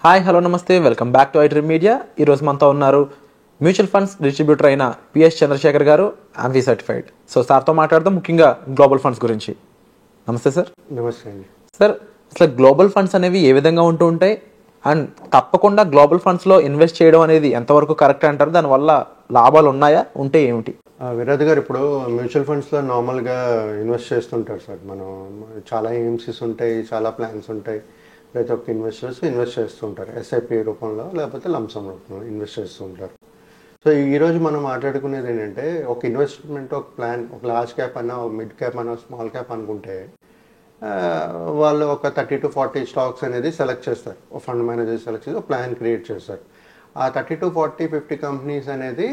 Hi hello నమస్తే, welcome back to iDream media. ఈరోజు మనతో ఉన్నారు మ్యూచువల్ ఫండ్స్ డిస్ట్రిబ్యూటర్ అయిన పిఎస్ చంద్రశేఖర్ గారు, ఆంఫీ సర్టిఫైడ్. సో సార్తో మాట్లాడదాం ముఖ్యంగా గ్లోబల్ ఫండ్స్ గురించి. నమస్తే సార్. నమస్తే అండి. సార్, అసలు గ్లోబల్ ఫండ్స్ అనేవి ఏ విధంగా ఉంటూ ఉంటాయి అండ్ తప్పకుండా గ్లోబల్ ఫండ్స్లో ఇన్వెస్ట్ చేయడం అనేది ఎంతవరకు కరెక్ట్ అంటారు? దానివల్ల లాభాలు ఉన్నాయా, ఉంటే ఏమిటి? విరాట్ గారు, ఇప్పుడు మ్యూచువల్ ఫండ్స్లో నార్మల్గా ఇన్వెస్ట్ చేస్తుంటారు సార్. మనం చాలా ఏఎంసీస్ ఉంటాయి, చాలా ప్లాన్స్ ఉంటాయి. ప్రతి ఒక్క ఇన్వెస్టర్స్ ఇన్వెస్ట్ చేస్తుంటారు, ఎస్ఐపి రూపంలో లేకపోతే లంసమ్ రూపంలో ఇన్వెస్ట్ చేస్తుంటారు. సో ఈరోజు మనం మాట్లాడుకునేది ఏంటంటే, ఒక ఇన్వెస్ట్మెంట్, ఒక ప్లాన్, ఒక లార్జ్ క్యాప్ అన్నా, ఒక మిడ్ క్యాప్ అన్నా, స్మాల్ క్యాప్ అనుకుంటే వాళ్ళు ఒక 30 to 40 స్టాక్స్ అనేది సెలెక్ట్ చేస్తారు. ఒక ఫండ్ మేనేజర్ సెలెక్ట్ చేసి ఒక ప్లాన్ క్రియేట్ చేస్తారు. ఆ 30 to 40, 50 కంపెనీస్ అనేది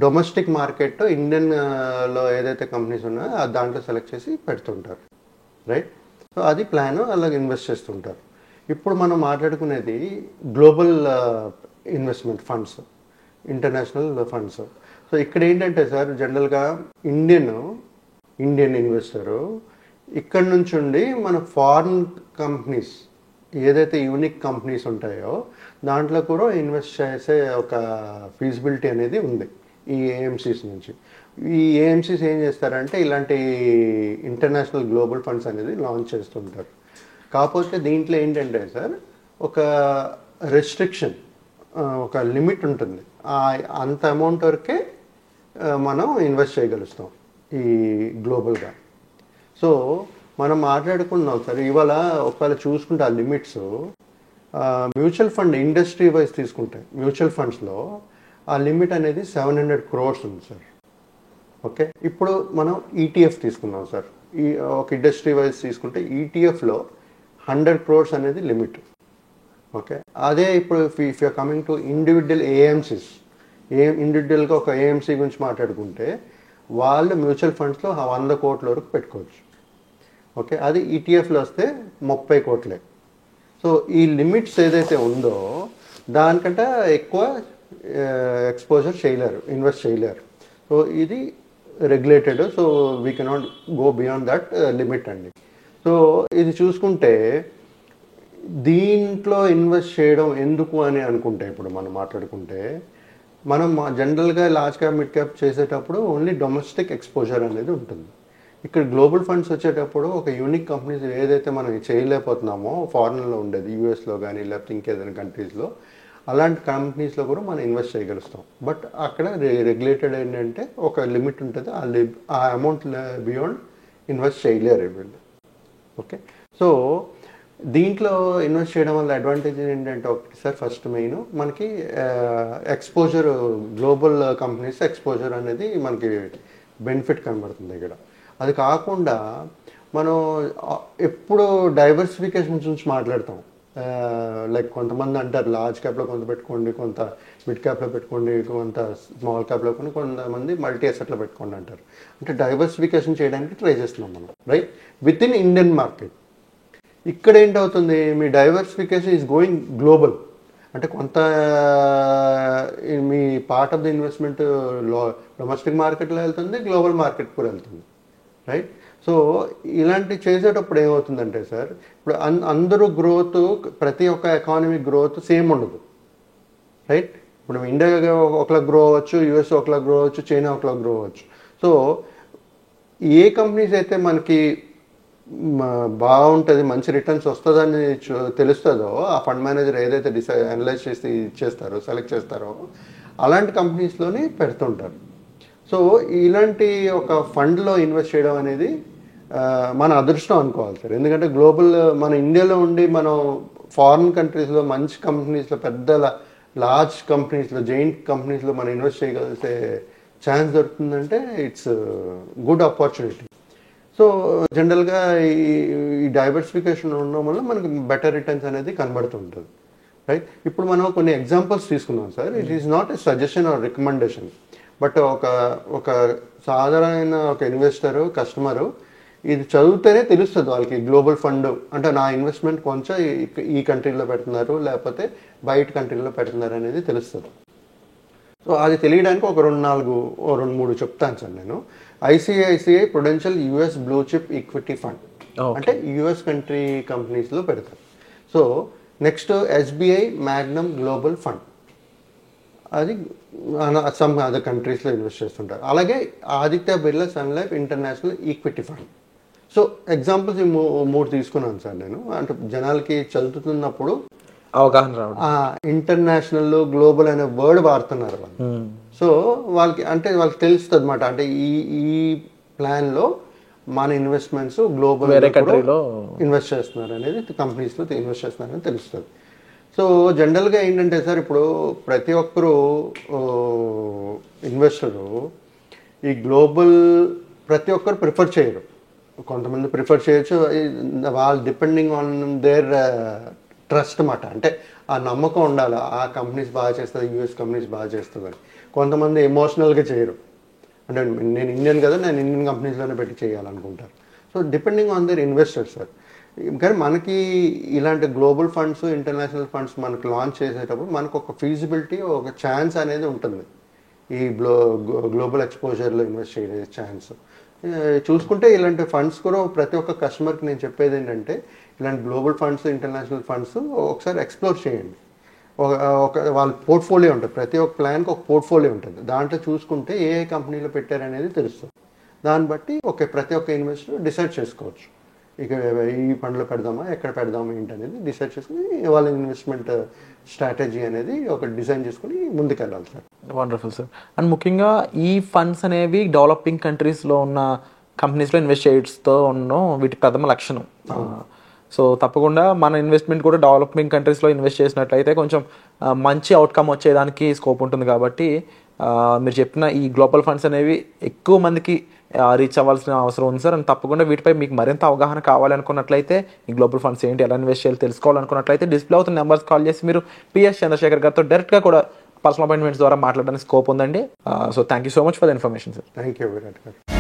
డొమెస్టిక్ మార్కెట్ ఇండియన్లో ఏదైతే కంపెనీస్ ఉన్నాయో దాంట్లో సెలెక్ట్ చేసి పెడుతుంటారు, రైట్? సో అది ప్లాన్, అలాగే ఇన్వెస్ట్ చేస్తుంటారు. ఇప్పుడు మనం మాట్లాడుకునేది global investment funds, international funds. So ఇక్కడ ఏంటంటే సార్, జనరల్గా ఇండియన్ ఇన్వెస్టరు ఇక్కడ నుంచి ఉండి మన ఫారిన్ కంపెనీస్ ఏదైతే యూనిక్ కంపెనీస్ ఉంటాయో దాంట్లో కూడా ఇన్వెస్ట్ చేసే ఒక ఫీజిబిలిటీ అనేది ఉంది ఈ ఏఎంసీస్ నుంచి. ఈ ఏఎంసీస్ ఏం చేస్తారంటే ఇలాంటి ఇంటర్నేషనల్ గ్లోబల్ ఫండ్స్ అనేది లాంచ్ చేస్తుంటారు. కాకపోతే దీంట్లో ఏంటంటే సార్, ఒక రెస్ట్రిక్షన్, ఒక లిమిట్ ఉంటుంది. అంత అమౌంట్ వరకే మనం ఇన్వెస్ట్ చేయగలుగుతాం ఈ గ్లోబల్గా. సో మనం మాట్లాడుకున్నాం సార్, ఇవాళ ఒకవేళ చూసుకుంటే ఆ limits mutual fund industry wise తీసుకుంటే మ్యూచువల్ ఫండ్స్లో ఆ లిమిట్ అనేది 700 crores ఉంది సార్. ఓకే, ఇప్పుడు మనం ఈటీఎఫ్ తీసుకున్నాం సార్. ఒక ఇండస్ట్రీ వైజ్ తీసుకుంటే ఈటీఎఫ్లో 100 crores అనేది లిమిట్. ఓకే, అదే ఇప్పుడు if you're coming to individual AMCs, ఇండివిజువల్గా ఒక ఏఎంసీ గురించి మాట్లాడుకుంటే వాళ్ళు మ్యూచువల్ ఫండ్స్లో 100 crores వరకు పెట్టుకోవచ్చు. ఓకే, అది ఈటీఎఫ్లో వస్తే 30 crores. సో ఈ లిమిట్స్ ఏదైతే ఉందో దానికంటే ఎక్కువ ఎక్స్పోజర్ చేయలేరు, ఇన్వెస్ట్ చేయలేరు. సో ఇది regulated. So we cannot go beyond that limit అండి. సో ఇది చూసుకుంటే దీంట్లో ఇన్వెస్ట్ చేయడం ఎందుకు అని అనుకుంటే, ఇప్పుడు మనం మాట్లాడుకుంటే మనం జనరల్గా లార్జ్ క్యాప్, మిడ్ క్యాప్ చేసేటప్పుడు ఓన్లీ డొమెస్టిక్ ఎక్స్పోజర్ అనేది ఉంటుంది. ఇక్కడ గ్లోబల్ ఫండ్స్ వచ్చేటప్పుడు ఒక యూనిక్ కంపెనీస్ ఏదైతే మనం చేయలేకపోతున్నామో ఫారిన్లో ఉండేది, యూఎస్లో కానీ లేకపోతే ఇంకేదైనా కంట్రీస్లో, అలాంటి కంపెనీస్లో కూడా మనం ఇన్వెస్ట్ చేయగలుగుతాం. బట్ అక్కడ రెగ్యులేటెడ్ ఏంటంటే ఒక లిమిట్ ఉంటుంది, ఆ అమౌంట్ బియాండ్ ఇన్వెస్ట్ చేయలేరు వీళ్ళు. ఓకే, సో దీంట్లో ఇన్వెస్ట్ చేయడం వల్ల అడ్వాంటేజ్ ఏంటంటే, ఒకటి సార్, ఫస్ట్ మెయిన్ మనకి ఎక్స్పోజర్, గ్లోబల్ కంపెనీస్ ఎక్స్పోజర్ అనేది మనకి బెనిఫిట్ కనబడుతుంది ఇక్కడ. అది కాకుండా మనం ఎప్పుడు డైవర్సిఫికేషన్ గురించి మాట్లాడతాం. లైక్ కొంతమంది అంటారు లార్జ్ క్యాప్లో కొంత పెట్టుకోండి, కొంత మిడ్ క్యాప్లో పెట్టుకోండి, కొంత స్మాల్ క్యాప్లో కొన్ని, కొంతమంది మల్టీ అసెట్లో పెట్టుకోండి అంటారు. అంటే డైవర్సిఫికేషన్ చేయడానికి ట్రై చేస్తున్నాం మనం, right, within Indian market. ఇక్కడ ఏంటవుతుంది, మీ డైవర్సిఫికేషన్ ఈజ్ గోయింగ్ గ్లోబల్. అంటే కొంత మీ part of the investment domestic మార్కెట్లో వెళ్తుంది, గ్లోబల్ మార్కెట్ కూడా వెళ్తుంది, రైట్? సో ఇలాంటి చేసేటప్పుడు ఏమవుతుందంటే సార్, ఇప్పుడు అందరూ గ్రోత్, ప్రతి ఒక్క ఎకానమిక్ గ్రోత్ సేమ్ ఉండదు, రైట్? ఇప్పుడు ఇండియా ఒకలా గ్రో అవ్వచ్చు, యూఎస్ ఒకలా గ్రో అవ్వచ్చు, చైనా ఒకలా గ్రో అవ్వచ్చు. సో ఏ కంపెనీస్ అయితే మనకి బాగుంటుంది, మంచి రిటర్న్స్ వస్తుందని తెలుస్తుందో, ఆ ఫండ్ మేనేజర్ ఏదైతే అనలైజ్ చేసి ఇచ్చేస్తారో, సెలెక్ట్ చేస్తారో అలాంటి కంపెనీస్లోని పెడుతుంటారు. సో ఇలాంటి ఒక ఫండ్లో ఇన్వెస్ట్ చేయడం అనేది మన అదృష్టం అనుకోవాలి సార్. ఎందుకంటే గ్లోబల్, మన ఇండియాలో ఉండి మనం ఫారిన్ కంట్రీస్లో మంచి కంపెనీస్లో, పెద్ద లార్జ్ కంపెనీస్లో, జైంట్ కంపెనీస్లో మనం ఇన్వెస్ట్ చేయగలిగే ఛాన్స్ దొరుకుతుందంటే ఇట్స్ గుడ్ ఆపర్చునిటీ. సో జనరల్గా ఈ డైవర్సిఫికేషన్ ఉండడం వల్ల మనకి బెటర్ రిటర్న్స్ అనేది కనబడుతుంటుంది, రైట్? ఇప్పుడు మనం కొన్ని ఎగ్జాంపుల్స్ తీసుకున్నాం sir. It is not a suggestion are recommendation, but ఒక సాధారణ ఒక ఇన్వెస్టరు, కస్టమరు ఇది చదివితేనే తెలుస్తుంది వాళ్ళకి గ్లోబల్ ఫండ్ అంటే నా ఇన్వెస్ట్మెంట్ కొంచెం ఈ కంట్రీలో పెడుతున్నారు లేకపోతే బయట కంట్రీలో పెడుతున్నారు అనేది తెలుస్తుంది. సో అది తెలియడానికి ఒక 2-3 చెప్తాను సార్ నేను. ICICI Prudential US blue chip equity fund అంటే యుఎస్ కంట్రీ కంపెనీస్లో పెడతారు. So next SBI Magnum global fund, అది సమ్ అదర్ కంట్రీస్లో ఇన్వెస్ట్ చేస్తుంటారు. అలాగే Aditya Birla Sun Life international equity fund. So examples ఈ మూడు తీసుకున్నాను సార్ నేను. అంటే జనాలకి చదువుతున్నప్పుడు అవగాహన రావడం, ఇంటర్నేషనల్ గ్లోబల్ అనే వర్డ్ వాడుతున్నారు వాళ్ళు. సో వాళ్ళకి తెలుస్తుంది అనమాట, అంటే ఈ ప్లాన్లో మన ఇన్వెస్ట్మెంట్స్ గ్లోబల్ వేరే కంట్రీలో ఇన్వెస్ట్ చేస్తున్నారు అనేది, కంపెనీస్లో ఇన్వెస్ట్ చేస్తున్నారని తెలుస్తుంది. సో జనరల్గా ఏంటంటే సార్, ఇప్పుడు ప్రతి ఒక్కరు ఇన్వెస్టరు ఈ గ్లోబల్ ప్రతి ఒక్కరు ప్రిఫర్ చేయరు. కొంతమంది ప్రిఫర్ చేయొచ్చు, వాళ్ళు డిపెండింగ్ ఆన్ దేర్ ట్రస్ట్ అన్నమాట. అంటే ఆ నమ్మకం ఉండాలి, ఆ కంపెనీస్ బాగా చేస్తుంది, యూఎస్ కంపెనీస్ బాగా చేస్తుందని. కొంతమంది ఎమోషనల్గా చేయరు, అంటే నేను ఇండియన్ కదా, నేను ఇండియన్ కంపెనీస్లోనే పెట్టి చేయాలనుకుంటారు. So depending on their investors sir. కానీ మనకి ఇలాంటి గ్లోబల్ ఫండ్స్, ఇంటర్నేషనల్ ఫండ్స్ మనకు లాంచ్ చేసేటప్పుడు మనకు ఒక ఫీజిబిలిటీ, ఒక ఛాన్స్ అనేది ఉంటుంది. ఈ గ్లోబల్ ఎక్స్పోజర్లో ఇన్వెస్ట్ చేసే ఛాన్స్ చూసుకుంటే ఇలాంటి ఫండ్స్ కూడా ప్రతి ఒక్క కస్టమర్కి నేను చెప్పేది ఏంటంటే, ఇలాంటి గ్లోబల్ ఫండ్స్, ఇంటర్నేషనల్ ఫండ్స్ ఒకసారి ఎక్స్ప్లోర్ చేయండి. వాళ్ళ పోర్ట్ఫోలియో ఉంటుంది, ప్రతి ఒక్క ప్లాన్కి ఒక పోర్ట్ఫోలియో ఉంటుంది. దాంట్లో చూసుకుంటే ఏ కంపెనీలో పెట్టారనేది తెలుస్తుంది. దాన్ని బట్టి ప్రతి ఒక్క ఇన్వెస్టర్ డిసైడ్ చేసుకోవచ్చు, ఇక ఈ ఫండ్లో పెడదామా, ఎక్కడ పెడదామా ఏంటి అనేది డిసైడ్ చేసుకుని వాళ్ళ ఇన్వెస్ట్మెంట్ స్ట్రాటజీ అనేది ఒక డిజైన్ చేసుకుని ముందుకెళ్ళాలి సార్. Wonderful sir. అండ్ ముఖ్యంగా ఈ ఫండ్స్ అనేవి డెవలపింగ్ కంట్రీస్లో ఉన్న కంపెనీస్లో ఇన్వెస్ట్ చేయడంతో ఉండడం వీటి ప్రథమ లక్షణం. సో తప్పకుండా మన ఇన్వెస్ట్మెంట్ కూడా డెవలపింగ్ కంట్రీస్లో ఇన్వెస్ట్ చేసినట్లయితే కొంచెం మంచి అవుట్కమ్ వచ్చేదానికి స్కోప్ ఉంటుంది. కాబట్టి మీరు చెప్పిన ఈ గ్లోబల్ ఫండ్స్ అనేవి ఎక్కువ మందికి రీచ్ అవ్వాల్సిన అవసరం ఉంది సార్. అండ్ తప్పకుండా వీటిపై మీకు మరింత అవగాహన కావాలనుకున్నట్లయితే, ఈ గ్లోబల్ ఫండ్స్ ఏంటి, ఎలా ఇన్వెస్ట్ చేయాలి తెలుసుకోవాలనుకున్నట్లయితే డిస్ప్లే అవుతున్న నెంబర్స్ కాల్ చేసి మీరు పిఎస్ చంద్రశేఖర్ గారితో డైరెక్ట్గా కూడా పర్సనల్ అపాయింట్మెంట్స్ ద్వారా మాట్లాడడానికి స్కోప్ ఉందండి. So thank you so much for the information sir. Thank you Virat గారు.